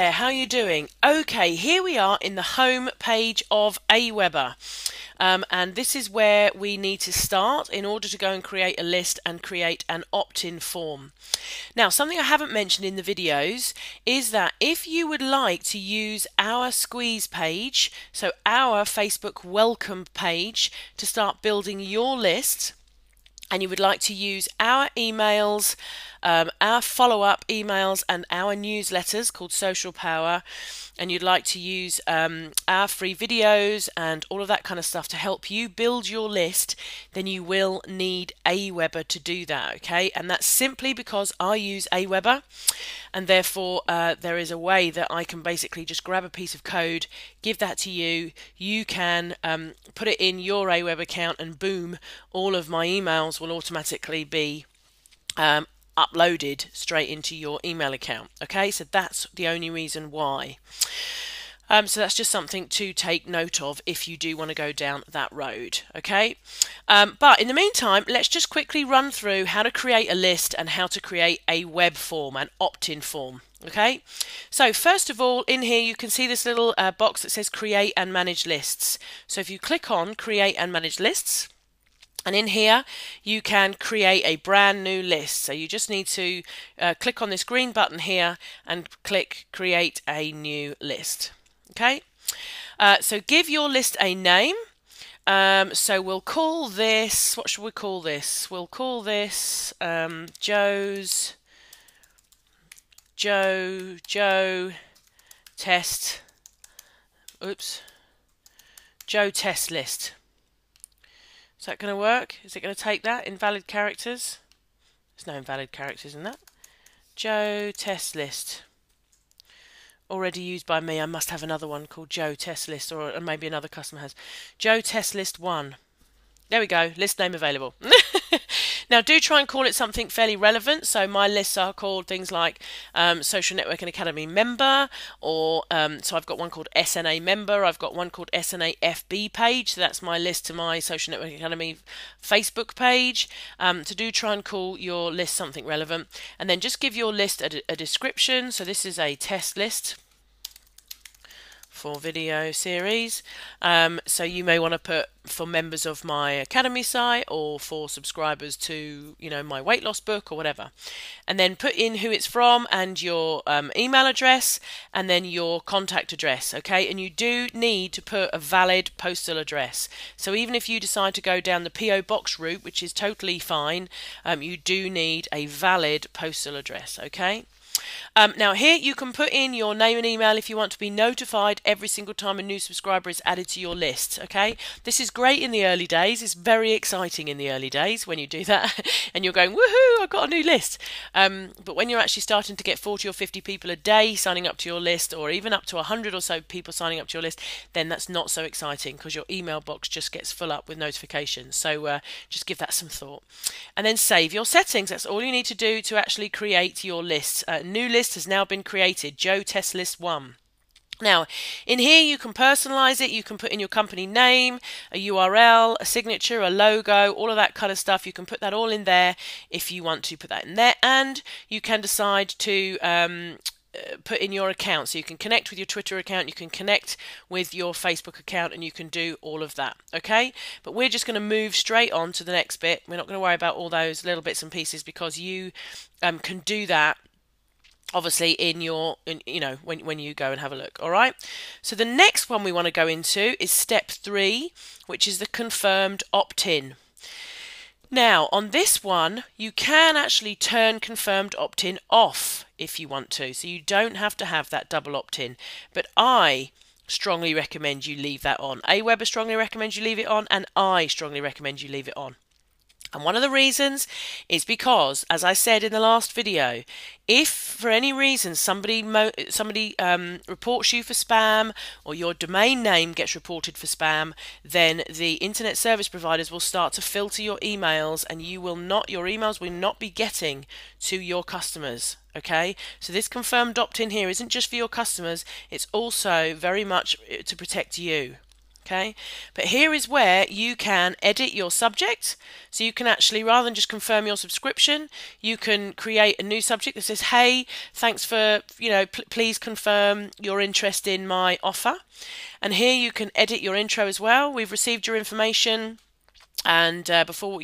there, how are you doing? Okay, here we are in the home page of Aweber. And this is where we need to start in order to go and create a list and create an opt-in form. Now, something I haven't mentioned in the videos is that if you would like to use our squeeze page, so our Facebook welcome page, to start building your list, and you would like to use our emails, our follow-up emails and our newsletters called Social Power, and you'd like to use our free videos and all of that kind of stuff to help you build your list, then you will need Aweber to do that, okay? And that's simply because I use Aweber, and therefore there is a way that I can basically just grab a piece of code, give that to you, you can put it in your Aweber account, and boom, all of my emails will automatically be uploaded straight into your email account. Okay, so that's the only reason why. So that's just something to take note of if you do want to go down that road. Okay, but in the meantime, let's just quickly run through how to create a list and how to create a web form, an opt-in form. Okay, so first of all, in here you can see this little box that says create and manage lists. So if you click on create and manage lists, and in here you can create a brand new list. So you just need to click on this green button here and click create a new list. Okay, so give your list a name. So we'll call this, what should we call this? We'll call this Joe test, Joe test list. Is that going to work? Is it going to take that? Invalid characters? There's no invalid characters in that. Joe test list. Already used by me. I must have another one called Joe test list, or maybe another customer has. Joe test list 1. There we go. List name available. Now, do try and call it something fairly relevant. So my lists are called things like Social Networking Academy member, or so I've got one called SNA member. I've got one called SNA FB page. So that's my list to my Social Networking Academy Facebook page. So do try and call your list something relevant, and then just give your list a description. So this is a test list for video series. So you may want to put for members of my academy site, or for subscribers to, you know, my weight loss book or whatever, and then put in who it's from and your email address and then your contact address. Okay, and you do need to put a valid postal address. So even if you decide to go down the PO box route, which is totally fine, you do need a valid postal address. Okay. Now here you can put in your name and email if you want to be notified every single time a new subscriber is added to your list. Okay, this is great in the early days. It's very exciting in the early days when you do that and you're going, woohoo, I've got a new list. But when you're actually starting to get 40 or 50 people a day signing up to your list, or even up to 100 or so people signing up to your list, then that's not so exciting, because your email box just gets full up with notifications. So just give that some thought, and then save your settings. That's all you need to do to actually create your list. New list has now been created, Joe test list 1. Now in here you can personalize it. You can put in your company name, a URL, a signature, a logo, all of that kind of stuff. You can put that all in there if you want to put that in there, and you can decide to put in your account. So you can connect with your Twitter account, you can connect with your Facebook account, and you can do all of that. Okay, but we're just going to move straight on to the next bit. We're not going to worry about all those little bits and pieces, because you can do that obviously in your, you know, when you go and have a look. All right, so the next one we want to go into is step 3, which is the confirmed opt-in. Now on this one you can actually turn confirmed opt-in off if you want to, so you don't have to have that double opt-in, but I strongly recommend you leave that on. Aweber strongly recommends you leave it on, and I strongly recommend you leave it on. And one of the reasons is because, as I said in the last video, if for any reason somebody reports you for spam, or your domain name gets reported for spam, then the internet service providers will start to filter your emails, and your emails will not be getting to your customers. Okay, so this confirmed opt-in here isn't just for your customers, it's also very much to protect you. Okay, but here is where you can edit your subject. So you can actually, rather than just confirm your subscription, you can create a new subject that says, hey, thanks for, please confirm your interest in my offer. And here you can edit your intro as well. We've received your information. And before,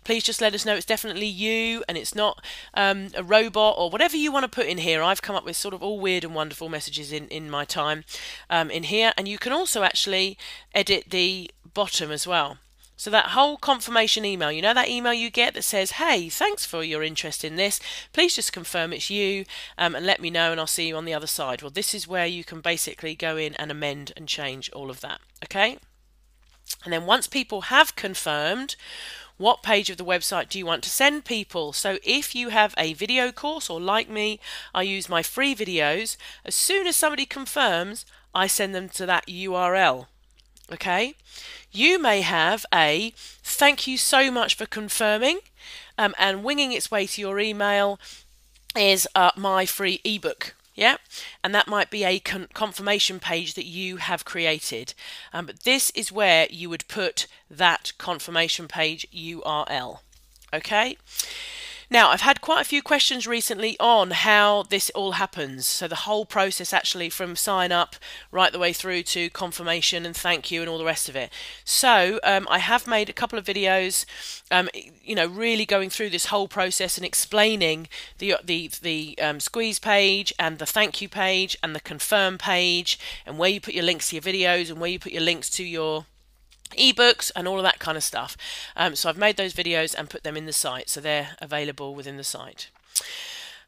please just let us know it's definitely you and it's not a robot or whatever you want to put in here. I've come up with sort of all weird and wonderful messages in my time in here. And you can also actually edit the bottom as well. So that whole confirmation email, that email you get that says, hey, thanks for your interest in this. Please just confirm it's you and let me know and I'll see you on the other side. Well, this is where you can basically go in and amend and change all of that. Okay. And then once people have confirmed, what page of the website do you want to send people? So if you have a video course, or like me, I use my free videos, as soon as somebody confirms, I send them to that URL. Okay? You may have a thank you so much for confirming, and winging its way to your email is my free ebook. Yeah, and that might be a confirmation page that you have created. But this is where you would put that confirmation page URL. Okay. Now, I've had quite a few questions recently on how this all happens. So the whole process actually from sign up right the way through to confirmation and thank you and all the rest of it. So I have made a couple of videos, really going through this whole process and explaining the squeeze page and the thank you page and the confirm page and where you put your links to your videos and where you put your links to your ebooks and all of that kind of stuff. So I've made those videos and put them in the site, so they're available within the site.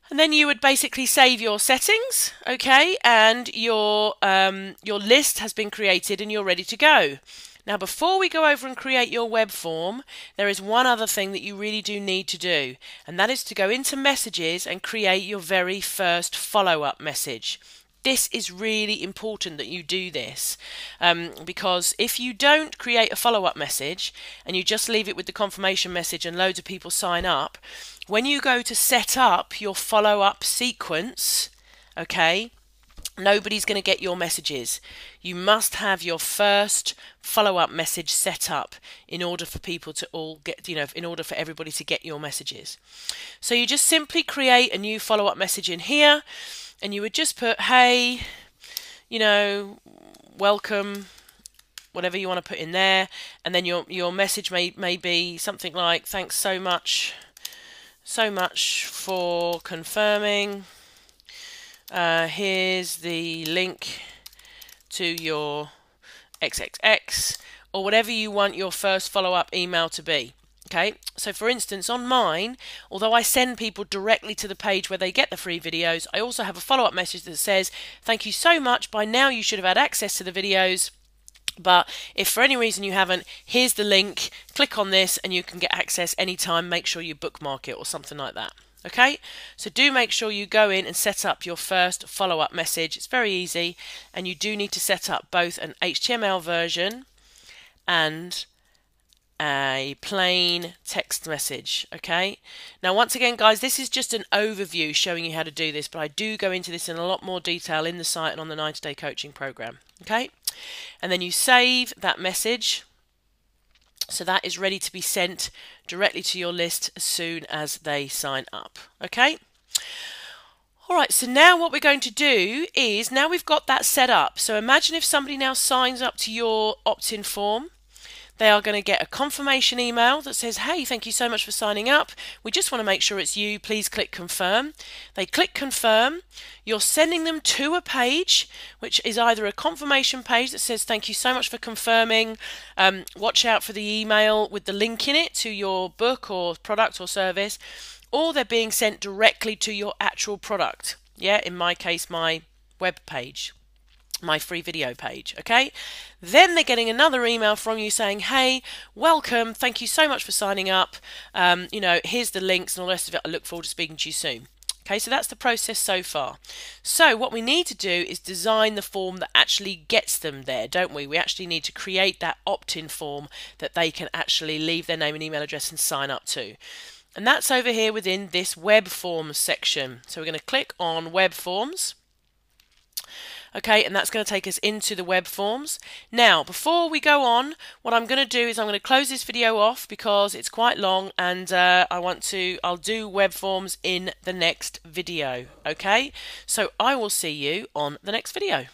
And then you would basically save your settings, okay, and your list has been created and you're ready to go. Now, before we go over and create your web form, there is one other thing that you really do need to do, and that is to go into messages and create your very first follow-up message. This is really important that you do this, because if you don't create a follow-up message and you just leave it with the confirmation message and loads of people sign up, when you go to set up your follow-up sequence, okay, nobody's going to get your messages. You must have your first follow-up message set up in order for people to all get, in order for everybody to get your messages. So you just simply create a new follow-up message in here. And you would just put, hey, welcome, whatever you want to put in there. And then your message may be something like, thanks so much for confirming. Here's the link to your XXX, or whatever you want your first follow-up email to be. Okay, so for instance, on mine, although I send people directly to the page where they get the free videos, I also have a follow-up message that says, thank you so much, by now you should have had access to the videos, but if for any reason you haven't, here's the link, click on this and you can get access anytime, make sure you bookmark it or something like that. Okay, so do make sure you go in and set up your first follow-up message. It's very easy, and you do need to set up both an HTML version and a plain text message. Okay, now once again guys, this is just an overview showing you how to do this, but I do go into this in a lot more detail in the site and on the 90-day coaching program. Okay, and then you save that message so that is ready to be sent directly to your list as soon as they sign up. Okay, alright, so now what we're going to do is, now we've got that set up, so imagine if somebody now signs up to your opt-in form. They are going to get a confirmation email that says, hey, thank you so much for signing up. We just want to make sure it's you. Please click confirm. They click confirm. You're sending them to a page, which is either a confirmation page that says, thank you so much for confirming. Watch out for the email with the link in it to your book or product or service, or they're being sent directly to your actual product. Yeah, in my case, my web page, my free video page. Okay, then they're getting another email from you saying, hey, welcome, thank you so much for signing up, here's the links and all the rest of it. I look forward to speaking to you soon. Okay, so that's the process so far. So what we need to do is design the form that actually gets them there, don't we? We actually need to create that opt-in form that they can actually leave their name and email address and sign up to. And that's over here within this web forms section. So we're going to click on web forms. Okay, and that's going to take us into the web forms. Now, before we go on, what I'm going to do is I'm going to close this video off because it's quite long, and I'll do web forms in the next video. Okay, so I will see you on the next video.